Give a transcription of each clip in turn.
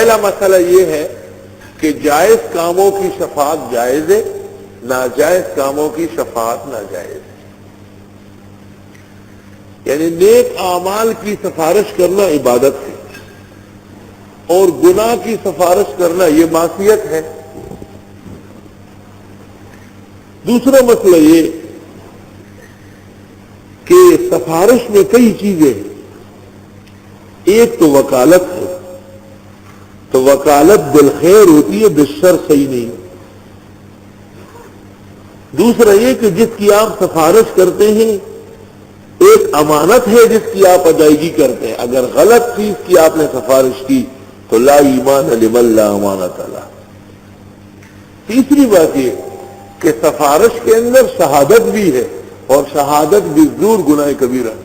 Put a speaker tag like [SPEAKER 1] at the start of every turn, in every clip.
[SPEAKER 1] پہلا مسئلہ یہ ہے کہ جائز کاموں کی شفاعت جائز ہے، ناجائز کاموں کی شفاعت ناجائز ہے۔ یعنی نیک اعمال کی سفارش کرنا عبادت ہے اور گناہ کی سفارش کرنا یہ معصیت ہے۔ دوسرا مسئلہ یہ کہ سفارش میں کئی چیزیں ہیں۔ ایک تو وکالت ہے، تو وکالت بالخیر ہوتی ہے، بالشر صحیح نہیں۔ دوسرا یہ کہ جس کی آپ سفارش کرتے ہیں ایک امانت ہے جس کی آپ ادائیگی کرتے ہیں، اگر غلط چیز کی آپ نے سفارش کی تو لا ایمان لمن لا امانت له۔ تیسری بات یہ کہ سفارش کے اندر شہادت بھی ہے، اور شہادت بھی ضرور گناہ کبیرہ۔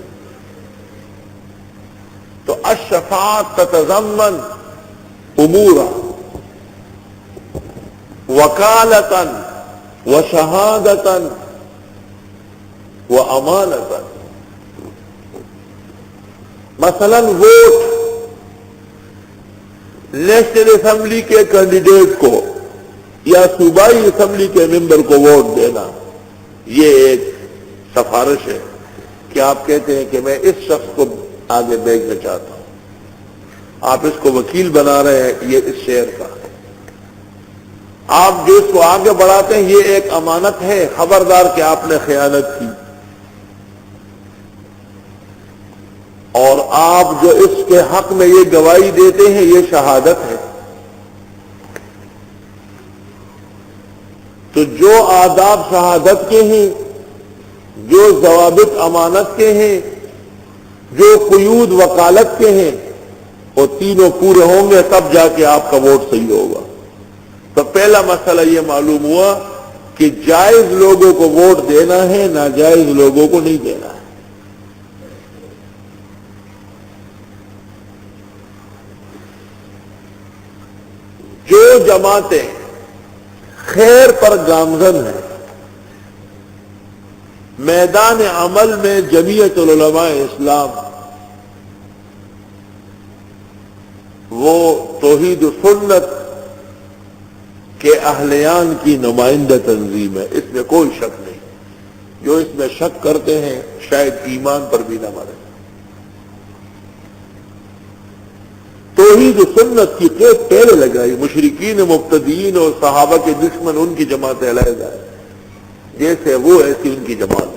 [SPEAKER 1] تو الشفاعت تتضمن امورا وکالتا وشہادتا وامانتا۔ مثلا ووٹ، نیشنل اسمبلی کے کینڈیڈیٹ کو یا صوبائی اسمبلی کے ممبر کو ووٹ دینا، یہ ایک سفارش ہے کہ آپ کہتے ہیں کہ میں اس شخص کو آگے بھیجنا چاہتا ہوں، آپ اس کو وکیل بنا رہے ہیں یہ اس شہر کا، آپ جو اس کو آگے بڑھاتے ہیں یہ ایک امانت ہے، خبردار کہ آپ نے خیانت کی، اور آپ جو اس کے حق میں یہ گواہی دیتے ہیں یہ شہادت ہے۔ تو جو آداب شہادت کے ہیں، جو ضوابط امانت کے ہیں، جو قیود وکالت کے ہیں، وہ تینوں پورے ہوں گے تب جا کے آپ کا ووٹ صحیح ہوگا۔ تو پہلا مسئلہ یہ معلوم ہوا کہ جائز لوگوں کو ووٹ دینا ہے، ناجائز لوگوں کو نہیں دینا ہے۔ جو جماعتیں خیر پر گامزن ہیں، میدان عمل میں جمعیت العلماء اسلام وہ توحید و سنت کے اہلیان کی نمائندہ تنظیم ہے، اس میں کوئی شک نہیں۔ جو اس میں شک کرتے ہیں شاید ایمان پر بھی نہ مرے۔ توحید و سنت کی قید پہلے لگائی، مشرکین مبتدئین اور صحابہ کے دشمن ان کی جماعت علیحدہ ہے، جیسے وہ ایسی ان کی جماعت۔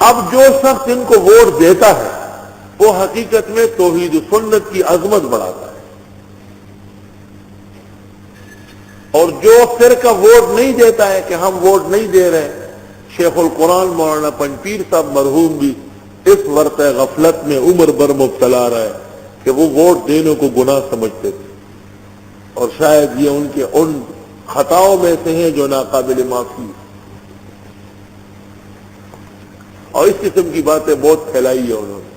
[SPEAKER 1] اب جو شخص ان کو ووٹ دیتا ہے وہ حقیقت میں توحید و سنت کی عظمت بڑھاتا ہے، اور جو فرقہ ووٹ نہیں دیتا ہے کہ ہم ووٹ نہیں دے رہے، شیخ القرآن مولانا پنجپیر صاحب مرحوم بھی اس ورطہ غفلت میں عمر بھر مبتلا رہا ہے کہ وہ ووٹ دینے کو گناہ سمجھتے تھے، اور شاید یہ ان کے ان خطاؤں میں سے ہیں جو ناقابل معافی، اور اس قسم کی باتیں بہت پھیلائی ہے انہوں نے۔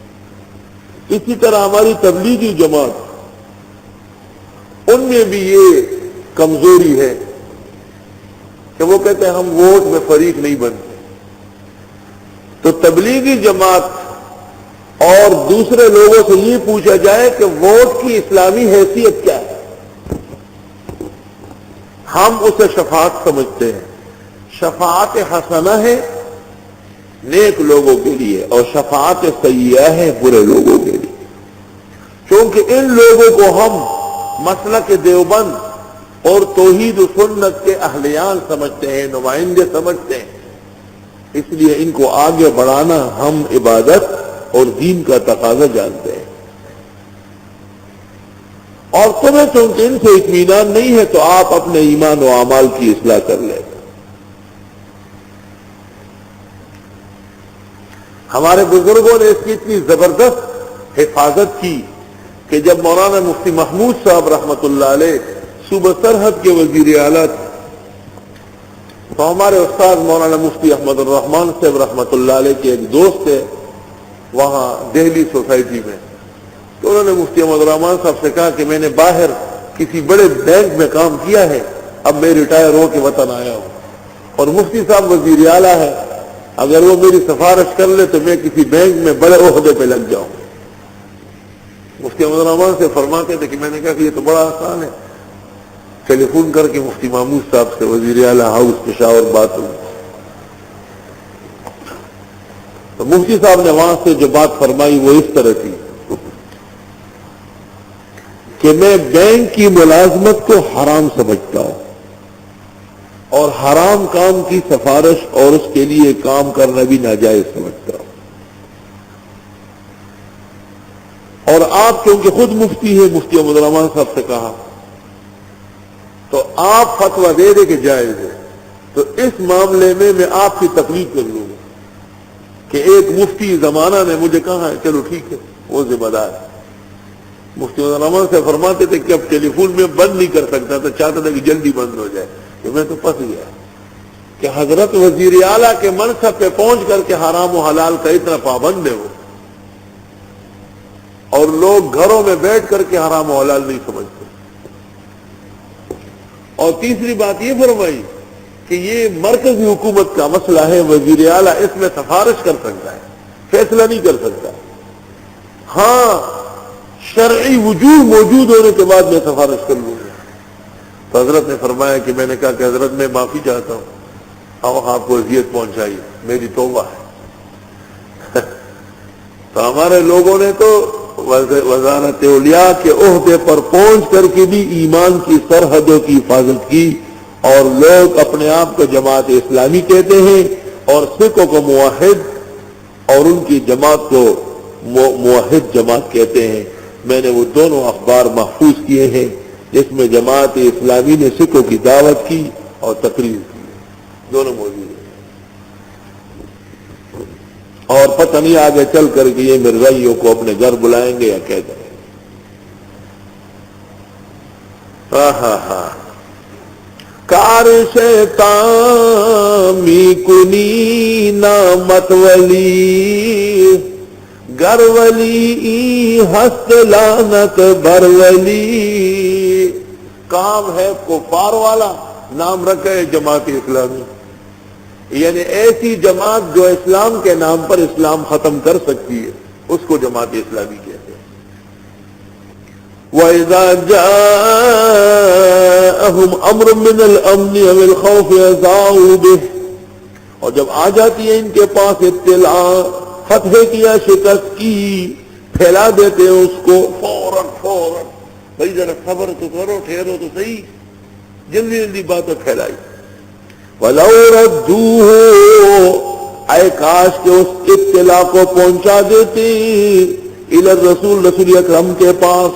[SPEAKER 1] اسی طرح ہماری تبلیغی جماعت، ان میں بھی یہ کمزوری ہے کہ وہ کہتے ہیں ہم ووٹ میں فریق نہیں بنتے۔ تو تبلیغی جماعت اور دوسرے لوگوں سے یہ پوچھا جائے کہ ووٹ کی اسلامی حیثیت کیا ہے، ہم اسے شفاعت سمجھتے ہیں۔ شفاعت حسنہ ہے نیک لوگوں کے لیے، اور شفاعت سیئہ ہے برے لوگوں کے لیے، کیونکہ ان لوگوں کو ہم مسلک دیوبند اور توحید و سنت کے اہلیان سمجھتے ہیں، نمائندے سمجھتے ہیں، اس لیے ان کو آگے بڑھانا ہم عبادت اور دین کا تقاضا جانتے ہیں۔ اور تمہیں چونکہ ان سے اطمینان نہیں ہے تو آپ اپنے ایمان و اعمال کی اصلاح کر لیں۔ ہمارے بزرگوں نے اس کی اتنی زبردست حفاظت کی کہ جب مولانا مفتی محمود صاحب رحمت اللہ علیہ صوبہ سرحد کے وزیر اعلیٰ تھے تو ہمارے استاد مولانا مفتی احمد الرحمان صاحب رحمت اللہ علیہ کے ایک دوست تھے وہاں دہلی سوسائٹی میں، تو انہوں نے مفتی احمد الرحمان صاحب سے کہا کہ میں نے باہر کسی بڑے بینک میں کام کیا ہے، اب میں ریٹائر ہو کے وطن آیا ہوں، اور مفتی صاحب وزیر اعلیٰ ہے، اگر وہ میری سفارش کر لے تو میں کسی بینک میں بڑے عہدے پہ لگ جاؤں۔ مفتی احمد الرحمان سے فرماتے تھے کہ میں نے کہا کہ یہ تو بڑا آسان ہے، ٹیلی فون کر کے مفتی محمود صاحب سے وزیر اعلیٰ ہاؤس پشاور بات ہوئی، تو مفتی صاحب نے وہاں سے جو بات فرمائی وہ اس طرح تھی کہ میں بینک کی ملازمت کو حرام سمجھتا ہوں اور حرام کام کی سفارش اور اس کے لیے کام کرنا بھی ناجائز سمجھتا ہوں، اور آپ کیونکہ خود مفتی ہے، مفتی احمد الرحمان صاحب سے کہا تو آپ فتویٰ دے دے کہ جائز ہے، تو اس معاملے میں آپ کی تقلید کر لوں گا کہ ایک مفتی زمانہ نے مجھے کہا ہے، چلو ٹھیک ہے، وہ ذمہ دار ہے۔ مفتی احمد الرحمان سے فرماتے تھے کہ اب ٹیلی فون میں بند نہیں کر سکتا تھا، چاہتا تھا کہ جلدی بند ہو جائے، کہ میں تو پھنس گیا کہ حضرت وزیر اعلیٰ کے منصب پہ پہنچ کر کے حرام و حلال کا اتنا پابند ہے وہ، اور لوگ گھروں میں بیٹھ کر کے حرام و حلال نہیں سمجھتے۔ اور تیسری بات یہ فرمائی کہ یہ مرکزی حکومت کا مسئلہ ہے، وزیر اعلیٰ اس میں سفارش کر سکتا ہے، فیصلہ نہیں کر سکتا، ہاں شرعی وجوہ موجود ہونے کے بعد میں سفارش کر لوں گا۔ تو حضرت نے فرمایا کہ میں نے کہا کہ حضرت میں معافی چاہتا ہوں، اب آپ کو اذیت پہنچائی، میری توبہ ہے۔ تو ہمارے لوگوں نے تو وزارت اولیاء کے عہدے پر پہنچ کر کے بھی ایمان کی سرحدوں کی حفاظت کی، اور لوگ اپنے آپ کو جماعت اسلامی کہتے ہیں اور سکھوں کو موحد اور ان کی جماعت کو موحد جماعت کہتے ہیں۔ میں نے وہ دونوں اخبار محفوظ کیے ہیں جس میں جماعت اسلامی نے سکھوں کی دعوت کی اور تقریر کی، دونوں موجود ہیں، اور پتہ نہیں آگے چل کر کے یہ مرزائیوں کو اپنے گھر بلائیں گے یا کہہ دیں گے۔ کار شیطان می کنی نامت ولی، گر ولی ہست لعنت بر ولی۔ کام ہے کفار والا، نام رکھے جماعت اسلامی، یعنی ایسی جماعت جو اسلام کے نام پر اسلام ختم کر سکتی ہے، اس کو جماعت اسلامی کہتے ہیں۔ وَإِذَا جَاءَهُمْ أَمْرٌ مِّنَ الْأَمْنِ أَوِ الْخَوْفِ أَذَاعُوا بِهِ، اور جب آ جاتی ہے ان کے پاس اطلاع فتح کی یا شکست کی، پھیلا دیتے ہیں اس کو فوراً، بھائی ذرا صبر تو کرو، ٹھہرو تو صحیح، جلدی جلدی باتیں پھیلائی۔ وَلَوْ رَدُّوهُ، اے کاش کہ اس اطلاع کو پہنچا دیتے الی الرسول، رسول اکرم کے پاس،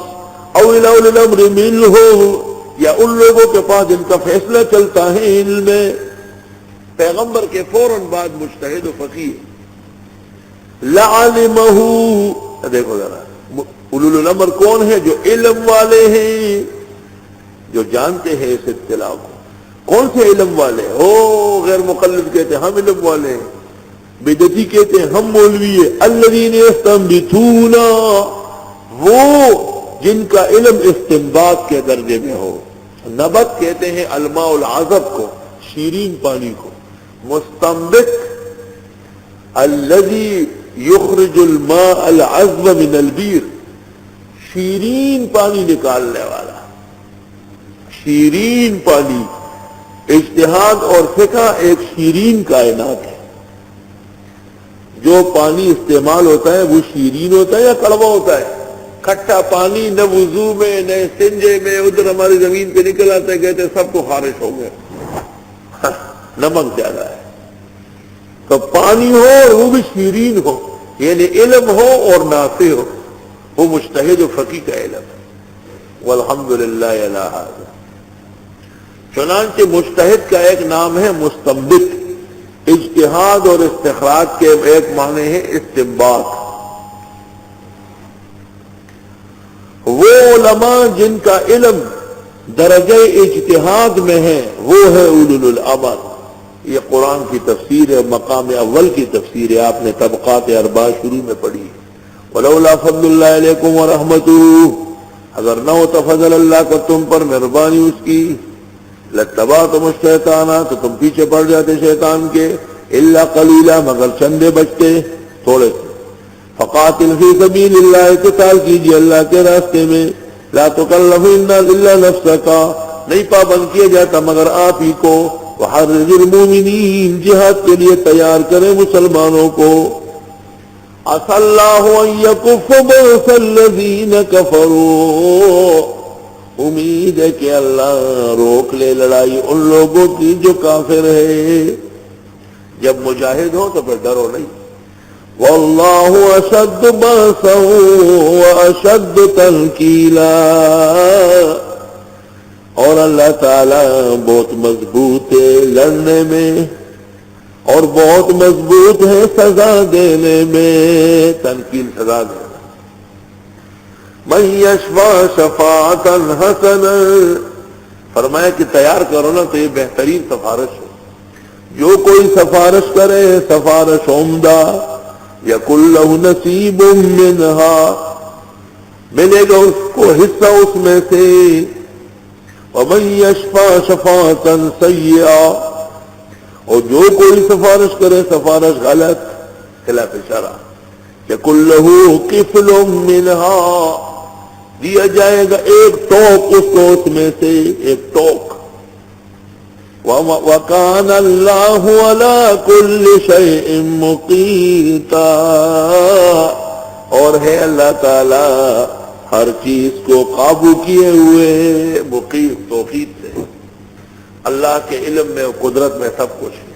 [SPEAKER 1] او الی اولی الامر منہم، یا ان لوگوں کے پاس جن کا فیصلہ چلتا ہے علم میں۔ پیغمبر کے فوراً بعد مجتہد و فقیہ، لعلمہ، دیکھو ذرا اولو الامر کون ہے؟ جو علم والے ہیں، جو جانتے ہیں اس اطلاع کو۔ کون سے علم والے؟ غیر مقلد کہتے ہیں ہم علم والے ہیں، بدعتی کہتے ہیں ہم مولوی ہیں۔ الذین یستنبطون، وہ جن کا علم استنباط کے درجے میں ہو۔ نبت کہتے ہیں الماء العذب کو، شیرین پانی کو۔ مستنبط الذی یخرج الماء العذب من البیر، شیرین پانی نکالنے والا، شیرین پانی۔ اجتہاد اور فقہ ایک شیرین کائنات ہے، جو پانی استعمال ہوتا ہے وہ شیرین ہوتا ہے یا کڑوا ہوتا ہے؟ کھٹا پانی نہ وضو میں نہ استنجے میں، ادھر ہماری زمین پہ نکل آتا ہے، کہتے ہیں سب کو خارش ہو گیا، نمک زیادہ ہے۔ تو پانی ہو اور وہ بھی شیرین ہو، یعنی علم ہو اور نافع ہو، وہ مجتہد و فقیہ کا علم ہے۔ والحمدللہ علی ھذا۔ چنانچہ مجتہد کا ایک نام ہے مستنبط، اجتہاد اور استخراج کے ایک معنی ہے استنباط۔ وہ علماء جن کا علم درجہ اجتہاد میں ہے وہ ہے اولو الامر۔ یہ قرآن کی تفسیر ہے، مقام اول کی تفسیر ہے، آپ نے طبقات اربعہ شروع میں پڑھی۔ ولولا فضل اللہ علیکم ورحمتہ، اگر نہ ہوتا فضل اللہ کا تم پر، مہربانی اس کی، لاتبعتم الشیطان، تو تم پیچھے پڑ جاتے شیطان کے، الا قلیلا، مگر چندے بچتے، تھوڑے سے۔ فقاتل فی سبیل اللہ، قتال کیجیے اللہ کے راستے میں، لا تکلف الا نفسک، نہیں پابند کیا جاتا مگر آپ ہی کو، وحرض المؤمنین، جہاد کے لیے تیار کریں مسلمانوں کو، عسى الله ان يكف بأس الذین کفروا، امید ہے کہ اللہ روک لے لڑائی ان لوگوں کی جو کافر ہے۔ جب مجاہد ہو تو پھر ڈرو نہیں، واللہ اشد بأسا واشد تنکیلا، اور اللہ تعالی بہت مضبوط ہے لڑنے میں اور بہت مضبوط ہے سزا دینے میں، تنکیل سزا دینا۔ من یشفع شفاعتا حسنا، فرمایا کہ تیار کرو نا تو یہ بہترین سفارش ہے، جو کوئی سفارش کرے سفارش عمدہ، یکن لہ نصیب منہا، ملے گا اس کو حصہ اس میں سے، ومن یشفع شفاعتا سیئا، اور جو کوئی سفارش کرے سفارش غلط خلاف شرع، یکن لہ کفل منہا، دیا جائے گا ایک ٹوک اس کو اس میں سے، ایک ٹوک۔ وَكَانَ اللَّهُ عَلَىٰ كُلِّ شَيْءٍ مُقِيتًا، اور ہے اللہ تعالی ہر چیز کو قابو کیے ہوئے، مقیت توقید سے، اللہ کے علم میں اور قدرت میں سب کچھ ہے۔